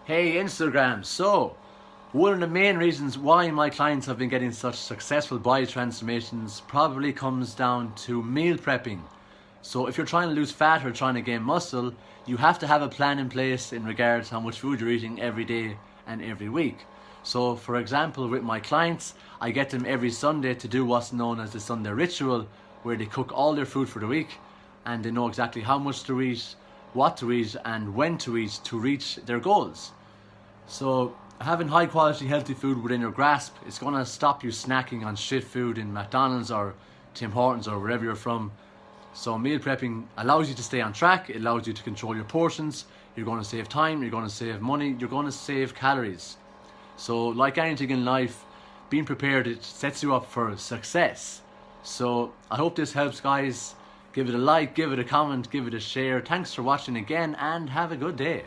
Hey Instagram, so one of the main reasons why my clients have been getting such successful body transformations probably comes down to meal prepping. So if you're trying to lose fat or trying to gain muscle, you have to have a plan in place in regards to how much food you're eating every day and every week. So for example, with my clients, I get them every Sunday to do what's known as the Sunday ritual, where they cook all their food for the week and they know exactly how much to eat, what to eat and when to eat to reach their goals. So having high quality healthy food within your grasp is going to stop you snacking on shit food in McDonald's or Tim Hortons or wherever you're from. So meal prepping allows you to stay on track, it allows you to control your portions, you're going to save time, you're going to save money, you're going to save calories. So like anything in life, being prepared, it sets you up for success. So I hope this helps, guys. Give it a like, give it a comment, give it a share. Thanks for watching again and have a good day.